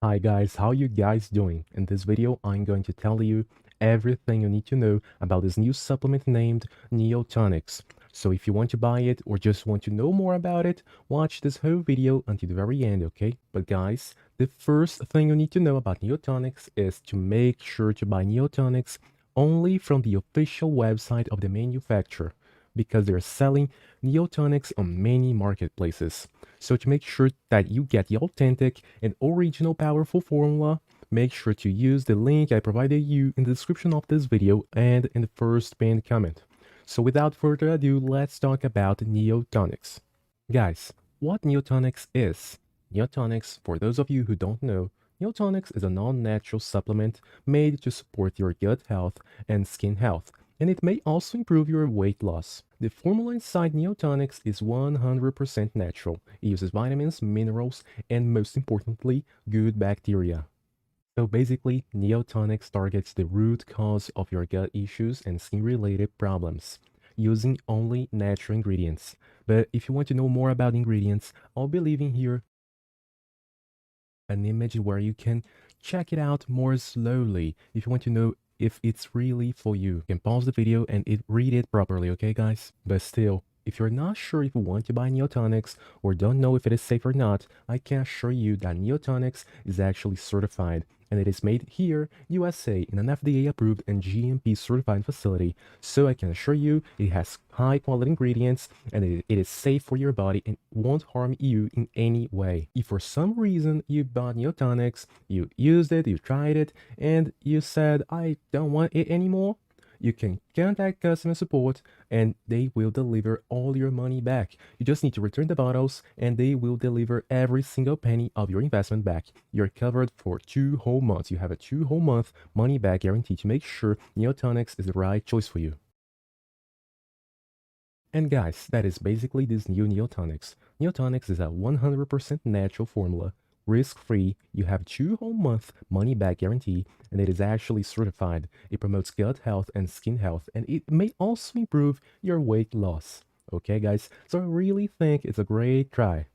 Hi guys, how you guys doing? In this video, I'm going to tell you everything you need to know about this new supplement named Neotonics. So if you want to buy it or just want to know more about it, watch this whole video until the very end, okay? But guys, the first thing you need to know about Neotonics is to make sure to buy Neotonics only from the official website of the manufacturer because they're selling Neotonics on many marketplaces. So to make sure that you get the authentic and original powerful formula, make sure to use the link I provided you in the description of this video and in the first pinned comment. So without further ado, let's talk about Neotonics. Guys, what Neotonics is? Neotonics, for those of you who don't know, Neotonics is a non-natural supplement made to support your gut health and skin health, and it may also improve your weight loss. The formula inside Neotonics is 100% natural. It uses vitamins, minerals, and most importantly, good bacteria. So basically, Neotonics targets the root cause of your gut issues and skin-related problems, using only natural ingredients. But if you want to know more about ingredients, I'll be leaving here an image where you can check it out more slowly if you want to know if it's really for you. You can pause the video and read it properly, okay guys? But still, if you're not sure if you want to buy Neotonics or don't know if it is safe or not, I can assure you that Neotonics is actually certified and it is made here, USA, in an FDA-approved and GMP-certified facility. So I can assure you it has high-quality ingredients and it is safe for your body and won't harm you in any way. If for some reason you bought Neotonics, you used it, you tried it, and you said, I don't want it anymore, you can contact customer support and they will deliver all your money back. You just need to return the bottles and they will deliver every single penny of your investment back. You're covered for 2 whole months. You have a 2 whole month money back guarantee to make sure Neotonics is the right choice for you. And guys, that is basically this new Neotonics. Neotonics is a 100% natural formula, risk-free, you have 2 whole month money-back guarantee, and it is actually certified. It promotes gut health and skin health, and it may also improve your weight loss. Okay guys, so I really think it's a great try.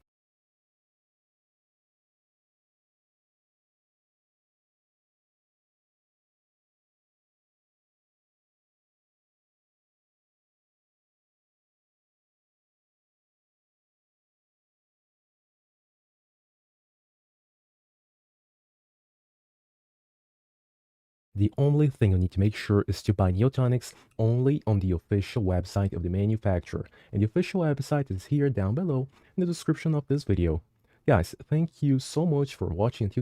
The only thing you need to make sure is to buy Neotonics only on the official website of the manufacturer. And the official website is here down below in the description of this video. Guys, thank you so much for watching until